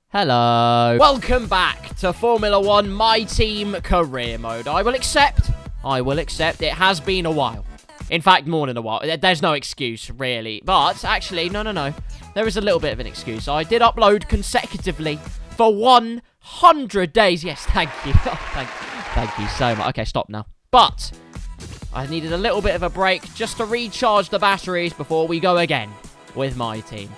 Hello. Welcome back to Formula 1 My Team Career Mode. I will accept. It has been a while. In fact, more than a while. There's no excuse, really. But, actually, no. There is a little bit of an excuse. I did upload consecutively for 100 days. Yes, thank you. Thank you so much. Okay, stop now. But I needed a little bit of a break just to recharge the batteries before we go again with my team.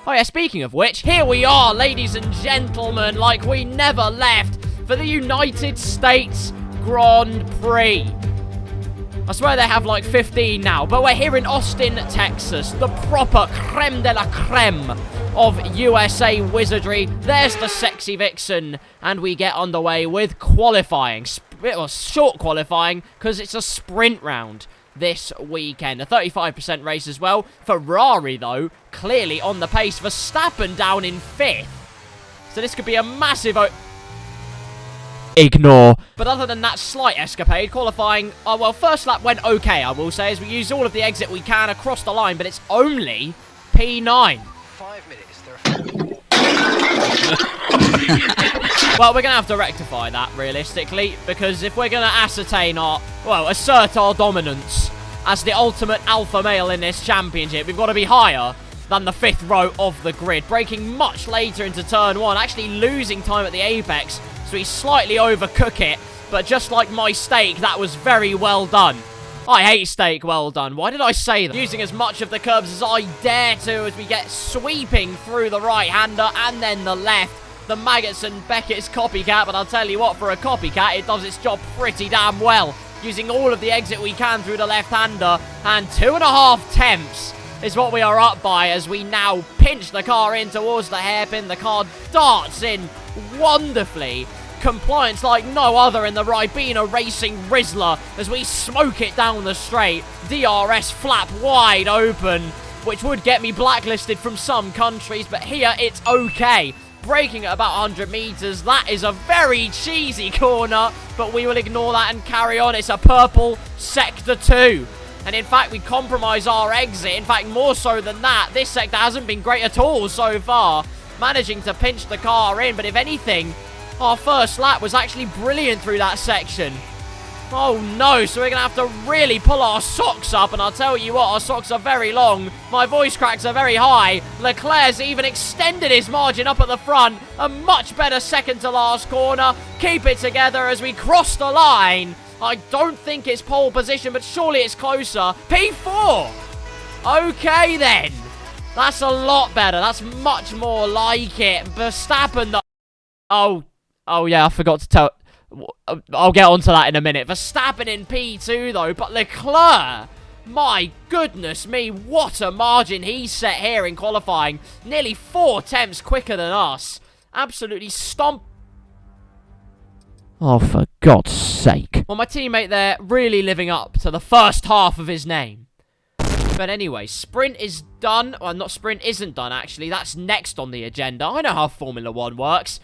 Oh yeah, speaking of which, here we are, ladies and gentlemen, like we never left for the United States Grand Prix. I swear they have like 15 now, but we're here in Austin, Texas, the proper creme de la creme of USA wizardry. There's the sexy vixen, and we get underway with qualifying. Short qualifying, because it's a sprint round this weekend. A 35% race as well. Ferrari, though, clearly on the pace. Verstappen down in 5th. So this could be a massive... Ignore. But other than that slight escapade, qualifying... well, first lap went okay, I will say, as we used all of the exit we can across the line, but it's only P9. 5 minutes. Well, we're going to have to rectify that, realistically, because if we're going to ascertain our... well, assert our dominance as the ultimate alpha male in this championship, we've got to be higher than the 5th row of the grid. Braking much later into turn 1, actually losing time at the apex, so we slightly overcook it. But just like my steak, that was very well done. I hate steak well done. Why did I say that? Using as much of the curbs as I dare to as we get sweeping through the right-hander and then the left. The Maggots and Beckett's copycat, but I'll tell you what, for a copycat, it does its job pretty damn well. Using all of the exit we can through the left-hander, and 2.5 tenths is what we are up by as we now pinch the car in towards the hairpin. The car darts in wonderfully. Compliance like no other in the Ribena Racing Rizzler as we smoke it down the straight. DRS flap wide open, which would get me blacklisted from some countries, but here it's okay. Braking at about 100 meters. That is a very cheesy corner, but we will ignore that and carry on. It's a purple sector 2. And in fact, we compromise our exit. In fact, more so than that, this sector hasn't been great at all so far. Managing to pinch the car in, but if anything, our first lap was actually brilliant through that section. Oh no, so we're going to have to really pull our socks up, and I'll tell you what, our socks are very long. My voice cracks are very high. Leclerc's even extended his margin up at the front. A much better second to last corner. Keep it together as we cross the line. I don't think it's pole position, but surely it's closer. P4! Okay then. That's a lot better. That's much more like it. Verstappen, the... Oh yeah, I forgot to tell... I'll get onto that in a minute. Verstappen in P2 though, but Leclerc, my goodness me, what a margin he set here in qualifying. Nearly 4 tenths quicker than us. Absolutely stomp. Oh, for God's sake. Well, my teammate there really living up to the first half of his name. But anyway, sprint is done. Well, not sprint isn't done, actually. That's next on the agenda. I know how Formula 1 works.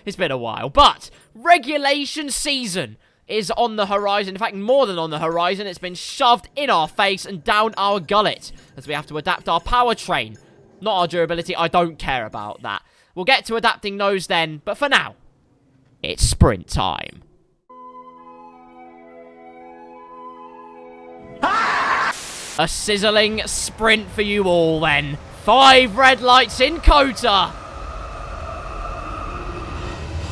It's been a while, but regulation season is on the horizon. In fact, more than on the horizon. It's been shoved in our face and down our gullet as we have to adapt our powertrain. Not our durability. I don't care about that. We'll get to adapting those then, but for now, it's sprint time. A sizzling sprint for you all then. 5 red lights in COTA.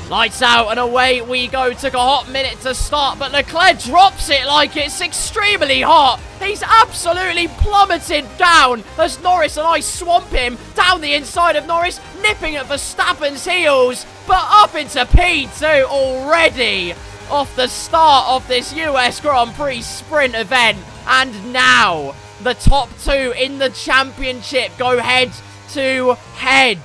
Lights out and away we go. Took a hot minute to start, but Leclerc drops it like it's extremely hot. He's absolutely plummeted down as Norris and I swamp him down the inside of Norris, nipping at Verstappen's heels, but up into P2 already off the start of this US Grand Prix sprint event. And now the top 2 in the championship go head to head.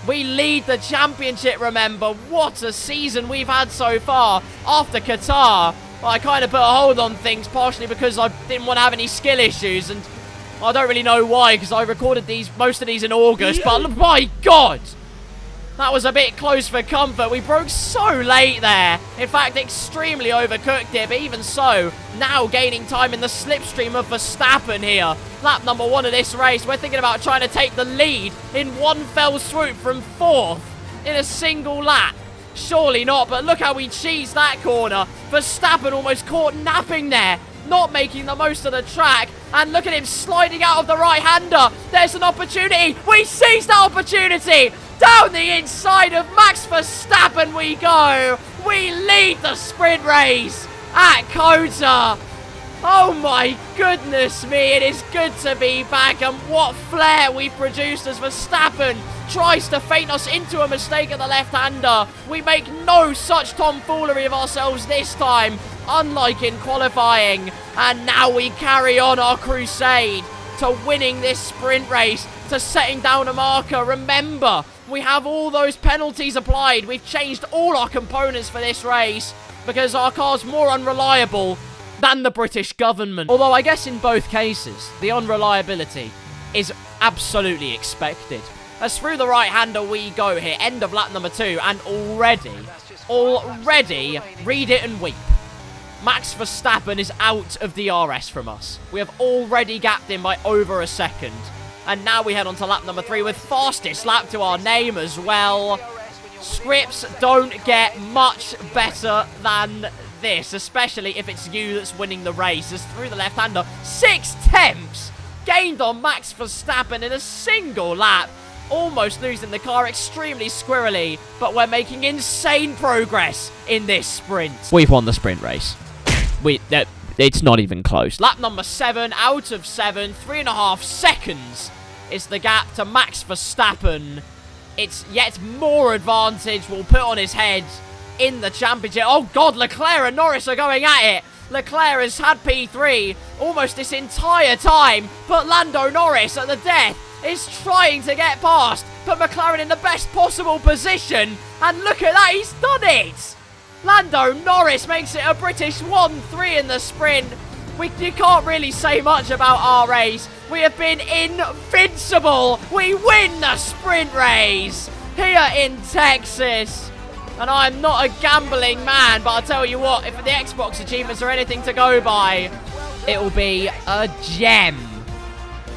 We lead the championship, remember. What a season we've had so far. After Qatar, I kind of put a hold on things, partially because I didn't want to have any skill issues, and I don't really know why, because I recorded most of these in August, but my God! That was a bit close for comfort. We broke so late there. In fact, extremely overcooked it, but even so, now gaining time in the slipstream of Verstappen here. Lap number 1 of this race. We're thinking about trying to take the lead in one fell swoop from 4th in a single lap? Surely not, but look how he cheesed that corner. Verstappen almost caught napping there, not making the most of the track. And look at him sliding out of the right-hander. There's an opportunity. We seized that opportunity. Down the inside of Max Verstappen we go. We lead the sprint race at COTA. Oh my goodness me, it is good to be back, and what flair we've produced as Verstappen tries to feint us into a mistake at the left-hander. We make no such tomfoolery of ourselves this time, unlike in qualifying, and now we carry on our crusade to winning this sprint race, to setting down a marker. Remember, we have all those penalties applied. We've changed all our components for this race because our car's more unreliable than the British government. Although I guess in both cases, the unreliability is absolutely expected. As through the right-hander we go here, end of lap number 2, and already, read it and weep. Max Verstappen is out of DRS from us. We have already gapped him by over a second. And now we head on to lap number 3 with fastest lap to our name as well. Scripts don't get much better than this, especially if it's you that's winning the race. As through the left-hander, 6 tenths gained on Max Verstappen in a single lap. Almost losing the car, extremely squirrely, but we're making insane progress in this sprint. We've won the sprint race. It's not even close. Lap number 7, out of 7, 3.5 seconds is the gap to Max Verstappen. It's yet more advantage we'll put on his head in the championship. Oh God, Leclerc and Norris are going at it. Leclerc has had P3 almost this entire time, but Lando Norris at the death is trying to get past, put McLaren in the best possible position, and look at that, he's done it! Lando Norris makes it a British 1-3 in the sprint. You can't really say much about our race. We have been invincible. We win the sprint race here in Texas. And I'm not a gambling man, but I'll tell you what, if the Xbox achievements are anything to go by, it'll be a gem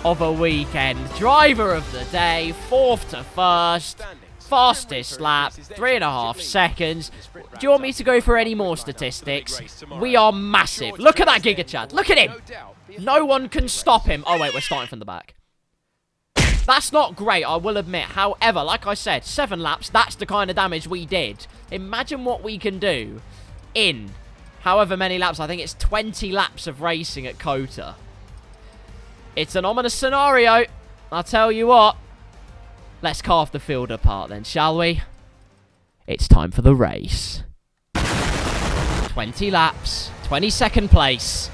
of a weekend. Driver of the day, 4th to 1st, fastest lap, 3.5 seconds. Do you want me to go for any more statistics? We are massive. Look at that Giga Chad. Look at him. No one can stop him. Oh wait, we're starting from the back. That's not great, I will admit. However, like I said, 7 laps, that's the kind of damage we did. Imagine what we can do in however many laps. I think it's 20 laps of racing at COTA. It's an ominous scenario. I'll tell you what. Let's carve the field apart then, shall we? It's time for the race. 20 laps, 22nd place,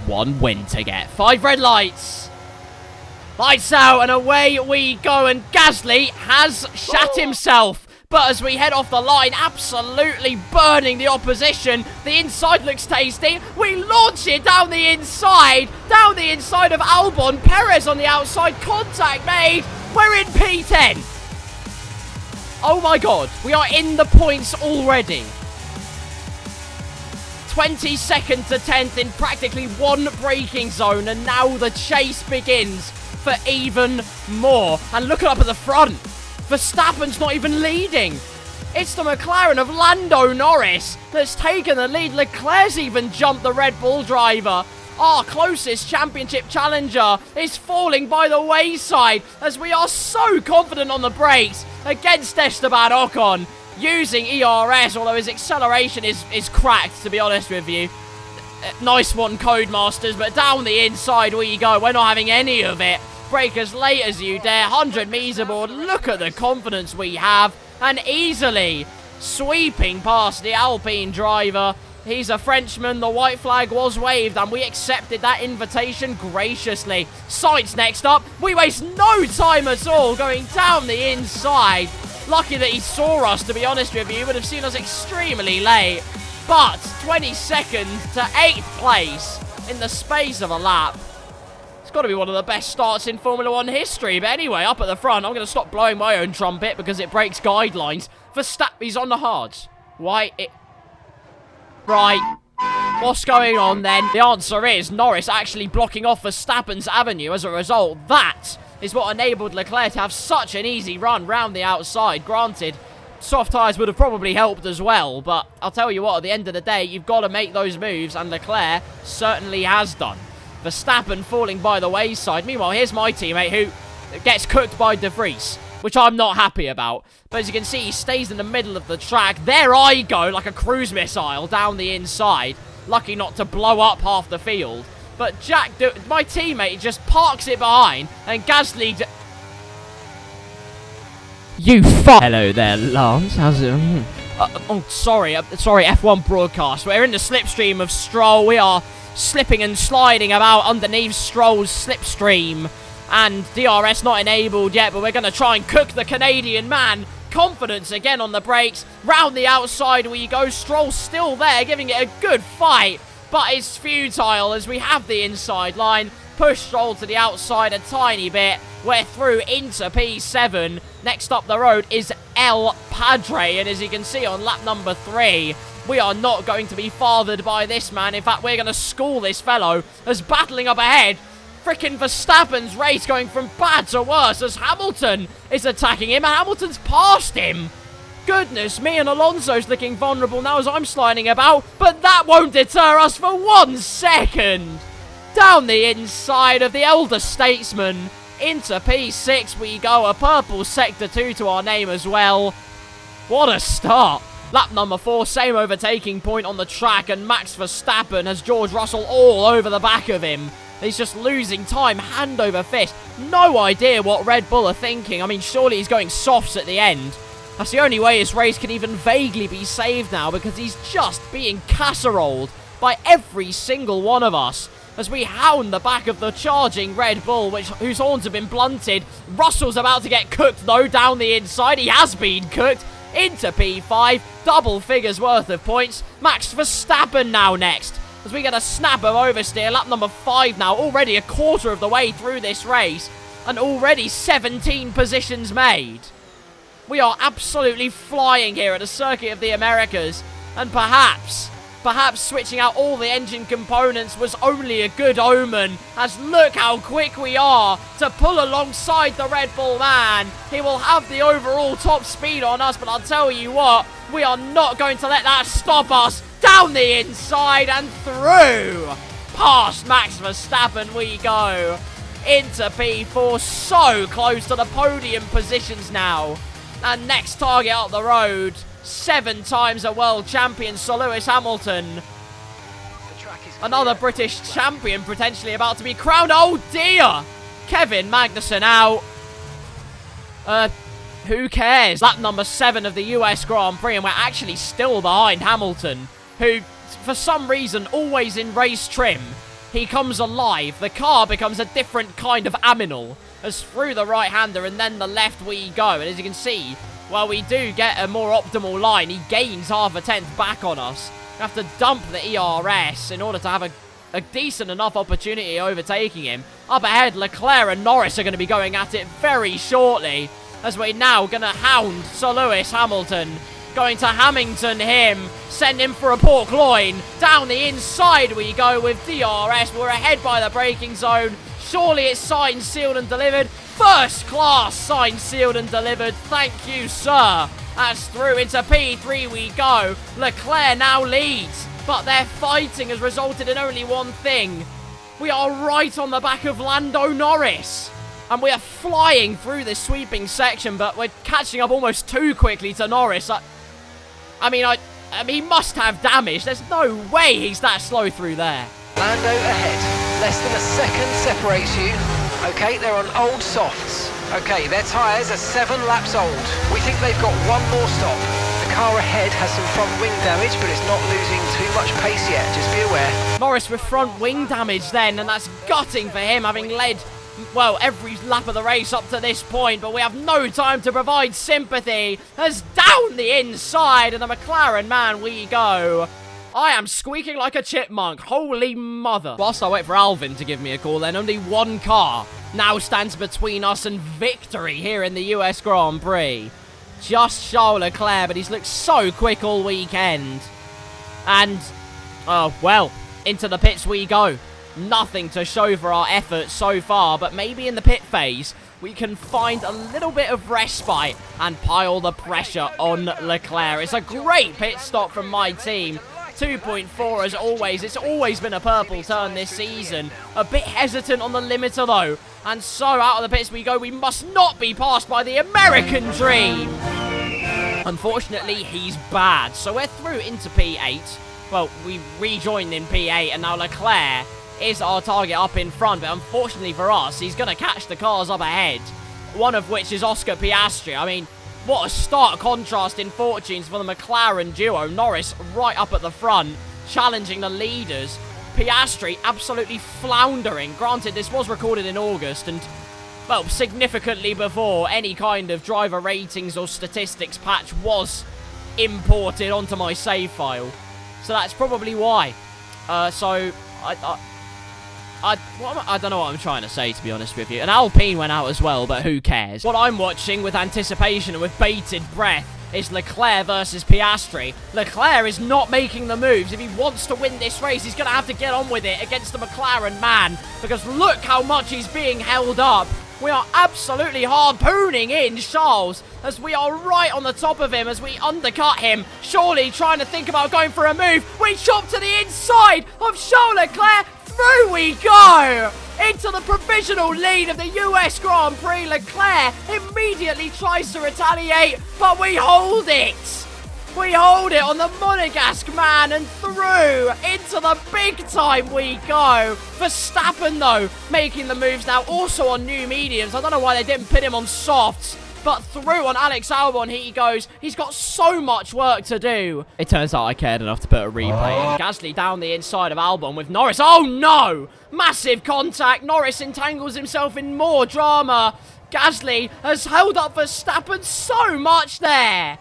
1 win to get. 5 red lights. Lights out, and away we go, and Gasly has shat himself. But as we head off the line, absolutely burning the opposition. The inside looks tasty. We launch it down the inside of Albon. Perez on the outside, contact made. We're in P10. Oh my God, we are in the points already. 22nd to 10th in practically 1 braking zone, and now the chase begins for even more. And look up at the front. Verstappen's not even leading. It's the McLaren of Lando Norris that's taken the lead. Leclerc's even jumped the Red Bull driver. Our closest championship challenger is falling by the wayside as we are so confident on the brakes against Esteban Ocon using ERS, although his acceleration is cracked, to be honest with you. Nice one, Codemasters, but down the inside we go. We're not having any of it. Brake as late as you dare. 100 meters aboard. Look at the confidence we have. And easily sweeping past the Alpine driver. He's a Frenchman. The white flag was waved, and we accepted that invitation graciously. Sainz next up. We waste no time at all going down the inside. Lucky that he saw us, to be honest with you. He would have seen us extremely late. But 22nd to 8th place in the space of a lap. It's got to be one of the best starts in Formula 1 history. But anyway, up at the front, I'm going to stop blowing my own trumpet because it breaks guidelines. Verstappen's on the hards. Why? Right. What's going on then? The answer is Norris actually blocking off Verstappen's avenue. As a result, that is what enabled Leclerc to have such an easy run round the outside. Granted, soft tyres would have probably helped as well, but I'll tell you what, at the end of the day, you've got to make those moves, and Leclerc certainly has done. Verstappen falling by the wayside. Meanwhile, here's my teammate who gets cooked by De Vries, which I'm not happy about. But as you can see, he stays in the middle of the track. There I go, like a cruise missile down the inside. Lucky not to blow up half the field. But my teammate, just parks it behind, and Gasly... You fuck. Hello there, Lance. How's it? Sorry, F1 broadcast. We're in the slipstream of Stroll. We are slipping and sliding about underneath Stroll's slipstream. And DRS not enabled yet, but we're going to try and cook the Canadian man. Confidence again on the brakes. Round the outside we go. Stroll still there, giving it a good fight. But it's futile as we have the inside line. Push Stroll to the outside a tiny bit. We're through into P7. Next up the road is El Padre. And as you can see on lap number 3, we are not going to be fathered by this man. In fact, we're going to school this fellow as battling up ahead. Frickin' Verstappen's race going from bad to worse as Hamilton is attacking him. And Hamilton's passed him. Goodness me, and Alonso's looking vulnerable now as I'm sliding about. But that won't deter us for 1 second. Down the inside of the elder statesman. Into P6 we go. A purple Sector 2 to our name as well. What a start. Lap number 4, same overtaking point on the track. And Max Verstappen has George Russell all over the back of him. He's just losing time, hand over fist. No idea what Red Bull are thinking. I mean, surely he's going softs at the end. That's the only way this race can even vaguely be saved now, because he's just being casseroled by every single one of us as we hound the back of the charging Red Bull, whose horns have been blunted. Russell's about to get cooked, though, down the inside. He has been cooked. Into P5, double figures worth of points. Max Verstappen now next, as we get a snap of oversteer. Lap number 5 now, already a quarter of the way through this race, and already 17 positions made. We are absolutely flying here at the Circuit of the Americas, and perhaps switching out all the engine components was only a good omen, as look how quick we are to pull alongside the Red Bull man. He will have the overall top speed on us, but I'll tell you what, we are not going to let that stop us. Down the inside and through. Past Max Verstappen we go. Into P4, so close to the podium positions now. And next target up the road, 7 times a world champion, Sir Lewis Hamilton. Another British champion potentially about to be crowned. Oh dear! Kevin Magnussen out. Who cares? Lap number 7 of the US Grand Prix, and we're actually still behind Hamilton, who, for some reason, always in race trim. He comes alive. The car becomes a different kind of aminal, as through the right-hander and then the left we go. And as you can see, while we do get a more optimal line, he gains half a tenth back on us. We have to dump the ERS in order to have a decent enough opportunity overtaking him. Up ahead, Leclerc and Norris are going to be going at it very shortly, as we're now going to hound Sir Lewis Hamilton. Going to Hamilton him, send him for a pork loin. Down the inside we go with DRS. We're ahead by the braking zone. Surely it's signed, sealed and delivered. First class signed, sealed and delivered. Thank you, sir. That's through. Into P3 we go. Leclerc now leads, but their fighting has resulted in only one thing. We are right on the back of Lando Norris. And we are flying through this sweeping section, but we're catching up almost too quickly to Norris. I mean, he must have damage. There's no way he's that slow through there. Lando ahead. Less than a second separates you. Okay, they're on old softs. Okay, their tyres are 7 laps old. We think they've got one more stop. The car ahead has some front wing damage, but it's not losing too much pace yet. Just be aware. Norris with front wing damage then, and that's gutting for him, having led, well, every lap of the race up to this point, but we have no time to provide sympathy, as down the inside, and the McLaren man we go. I am squeaking like a chipmunk, holy mother. Whilst I wait for Alvin to give me a call, then only one car now stands between us and victory here in the US Grand Prix. Just Charles Leclerc, but he's looked so quick all weekend. And, oh, well, into the pits we go. Nothing to show for our efforts so far, but maybe in the pit phase, we can find a little bit of respite and pile the pressure on Leclerc. It's a great pit stop from MyTeam. 2.4 as always. It's always been a purple turn this season. A bit hesitant on the limiter though. And so out of the pits we go. We must not be passed by the American dream. Unfortunately, he's bad. So we're through into P8. Well, we rejoined in P8 and now Leclerc is our target up in front. But unfortunately for us, he's going to catch the cars up ahead. One of which is Oscar Piastri. I mean, what a stark contrast in fortunes for the McLaren duo. Norris right up at the front, challenging the leaders. Piastri absolutely floundering. Granted, this was recorded in August and, well, significantly before any kind of driver ratings or statistics patch was imported onto my save file. So that's probably why. I don't know what I'm trying to say, to be honest with you. And Alpine went out as well, but who cares? What I'm watching with anticipation and with bated breath is Leclerc versus Piastri. Leclerc is not making the moves. If he wants to win this race, he's going to have to get on with it against the McLaren man. Because look how much he's being held up. We are absolutely harpooning in Charles as we are right on the top of him as we undercut him. Surely trying to think about going for a move. We chop to the inside of Charles Leclerc. Through we go! Into the provisional lead of the US Grand Prix. Leclerc immediately tries to retaliate, but we hold it. We hold it on the Monegasque man and through into the big time we go. Verstappen, though, making the moves now also on new mediums. I don't know why they didn't put him on softs. But through on Alex Albon, he goes. He's got so much work to do. It turns out I cared enough to put a replay in. Gasly down the inside of Albon with Norris. Oh, no! Massive contact. Norris entangles himself in more drama. Gasly has held up Verstappen so much there.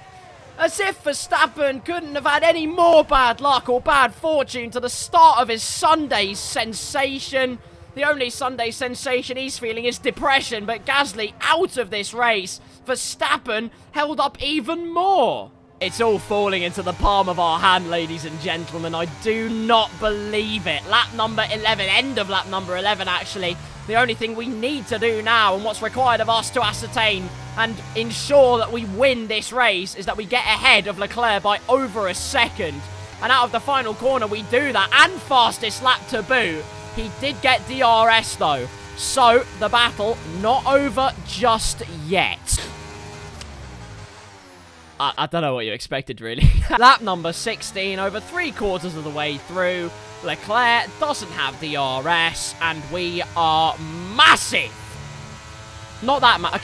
As if Verstappen couldn't have had any more bad luck or bad fortune to the start of his Sunday's sensation. The only Sunday sensation he's feeling is depression, but Gasly out of this race. Verstappen held up even more. It's all falling into the palm of our hand, ladies and gentlemen. I do not believe it. Lap number 11, end of lap number 11, actually. The only thing we need to do now and what's required of us to ascertain and ensure that we win this race is that we get ahead of Leclerc by over a second. And out of the final corner, we do that, and fastest lap to boot. He did get DRS, though. So, the battle not over just yet. I don't know what you expected, really. Lap number 16, over 3/4 of the way through. Leclerc doesn't have DRS, and we are massive. Not that much.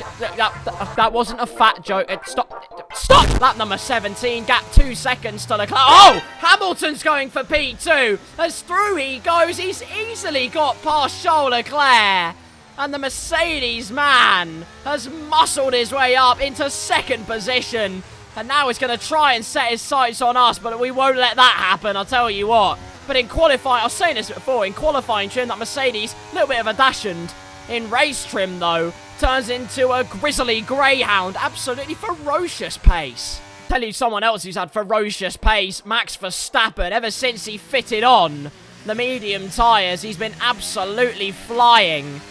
That wasn't a fat joke. Stop. Stop! Lap number 17. Gap 2 seconds to Leclerc. Oh! Hamilton's going for P2. As through he goes. He's easily got past Charles Leclerc. And the Mercedes man has muscled his way up into second position. And now he's going to try and set his sights on us. But we won't let that happen, I'll tell you what. But in qualifying, I was saying this before, in qualifying trim, that Mercedes, a little bit of a dashend. In race trim, though, turns into a grizzly greyhound. Absolutely ferocious pace. Tell you someone else who's had ferocious pace, Max Verstappen. Ever since he fitted on the medium tyres, he's been absolutely flying.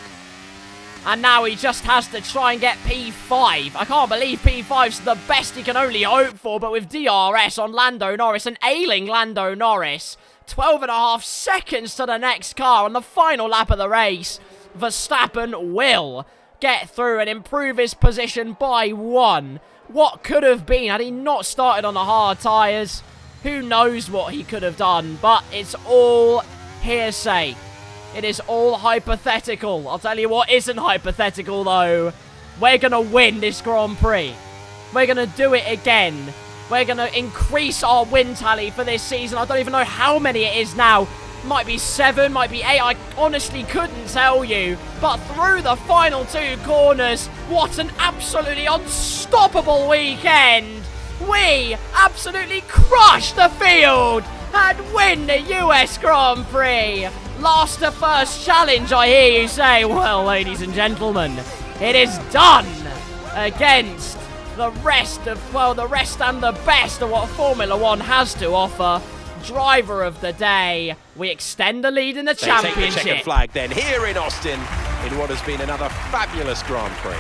And now he just has to try and get P5. I can't believe P5's the best he can only hope for, but with DRS on Lando Norris, an ailing Lando Norris. 12.5 seconds to the next car on the final lap of the race. Verstappen will get through and improve his position by 1. What could have been had he not started on the hard tyres? Who knows what he could have done, but it's all hearsay. It is all hypothetical. I'll tell you what isn't hypothetical, though. We're going to win this Grand Prix. We're going to do it again. We're going to increase our win tally for this season. I don't even know how many it is now. Might be 7, might be 8. I honestly couldn't tell you. But through the final 2 corners, what an absolutely unstoppable weekend. We absolutely crush the field and win the US Grand Prix. Last to first challenge, I hear you say. Well, ladies and gentlemen, it is done against the rest of, well, the rest and the best of what Formula 1 has to offer. Driver of the day. We extend the lead in the championship. Take the checkered flag then here in Austin. in what has been another fabulous Grand Prix.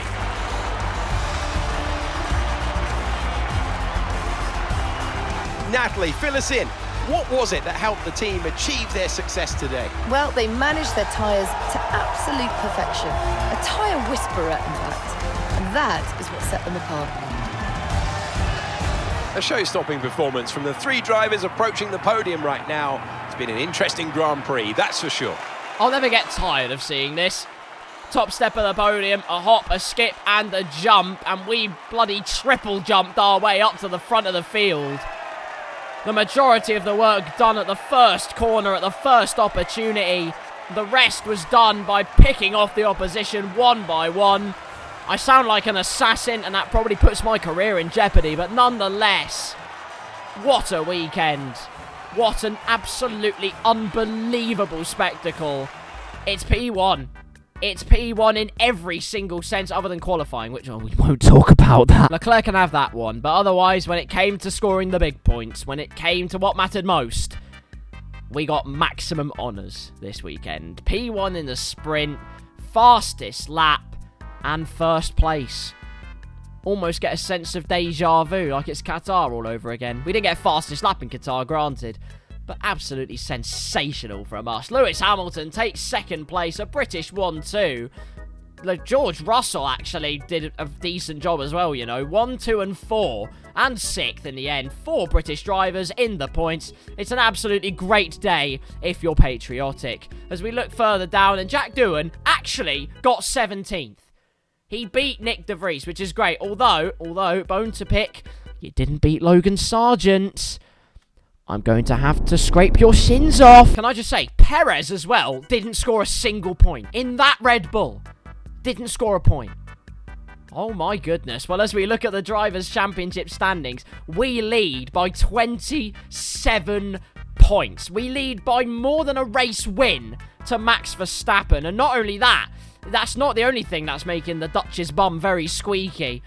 Natalie, fill us in. What was it that helped the team achieve their success today? Well, they managed their tyres to absolute perfection. A tyre whisperer, in fact. And that is what set them apart. A show-stopping performance from the three drivers approaching the podium right now. It's been an interesting Grand Prix, that's for sure. I'll never get tired of seeing this. Top step of the podium, a hop, a skip, and a jump, and we bloody triple jumped our way up to the front of the field. The majority of the work done at the first corner, at the first opportunity. The rest was done by picking off the opposition one by one. I sound like an assassin, and that probably puts my career in jeopardy, but nonetheless, what a weekend. What an absolutely unbelievable spectacle. It's P1. It's P1 in every single sense other than qualifying, which we won't talk about that. Leclerc can have that one, but otherwise, when it came to scoring the big points, when it came to what mattered most, we got maximum honours this weekend. P1 in the sprint, fastest lap, and first place. Almost get a sense of deja vu, like it's Qatar all over again. We didn't get fastest lap in Qatar, granted, but absolutely sensational from us. Lewis Hamilton takes second place, a British 1-2. George Russell actually did a decent job as well, you know. 1, 2, and 4, and 6th in the end. 4 British drivers in the points. It's an absolutely great day if you're patriotic. As we look further down, and Jack Doohan actually got 17th. He beat Nick De Vries, which is great. Although, bone to pick, you didn't beat Logan Sargent. I'm going to have to scrape your shins off. Can I just say, Perez as well didn't score a single point. In that Red Bull, didn't score a point. Oh my goodness. Well, as we look at the Drivers' Championship standings, we lead by 27 points. We lead by more than a race win to Max Verstappen. And not only that, that's not the only thing that's making the Dutch's bum very squeaky.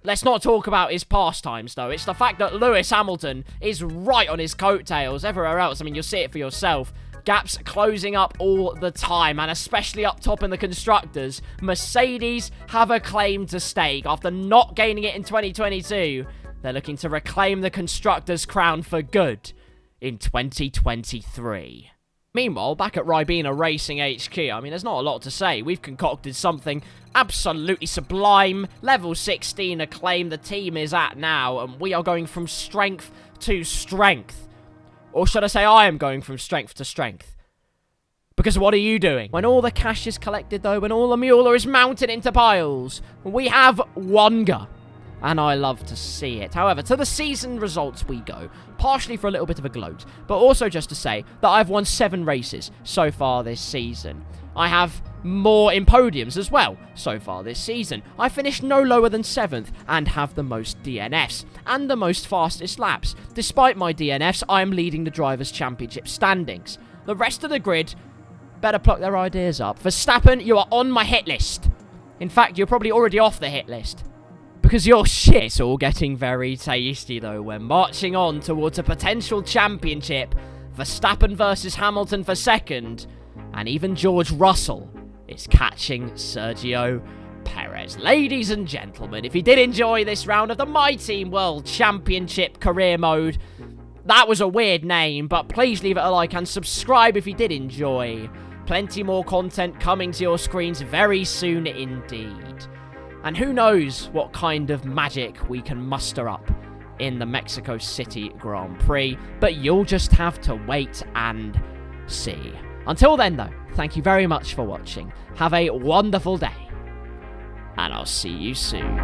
Let's not talk about his pastimes, though. It's the fact that Lewis Hamilton is right on his coattails. Everywhere else, I mean, you'll see it for yourself. Gaps closing up all the time, and especially up top in the Constructors. Mercedes have a claim to stake. After not gaining it in 2022, they're looking to reclaim the Constructors' crown for good in 2023. Meanwhile, back at Ribena Racing HQ, I mean, there's not a lot to say. We've concocted something absolutely sublime. Level 16 acclaim the team is at now, and we are going from strength to strength. Or should I say I am going from strength to strength? Because what are you doing? When all the cash is collected, though, when all the Mueller is mounted into piles, we have Wonga. And I love to see it. However, to the season results we go. Partially for a little bit of a gloat, but also just to say that I've won 7 races so far this season. I have more in podiums as well so far this season. I finished no lower than 7th and have the most DNFs and the most fastest laps. Despite my DNFs, I am leading the Drivers' Championship standings. The rest of the grid better pluck their ideas up. Verstappen, you are on my hit list. In fact, you're probably already off the hit list. Because your shit's all getting very tasty, though. We're marching on towards a potential championship. Verstappen versus Hamilton for second. And even George Russell is catching Sergio Perez. Ladies and gentlemen, if you did enjoy this round of the MyTeam World Championship Career Mode, that was a weird name, but please leave it a like and subscribe if you did enjoy. Plenty more content coming to your screens very soon indeed. And who knows what kind of magic we can muster up in the Mexico City Grand Prix. But you'll just have to wait and see. Until then, though, thank you very much for watching. Have a wonderful day. And I'll see you soon.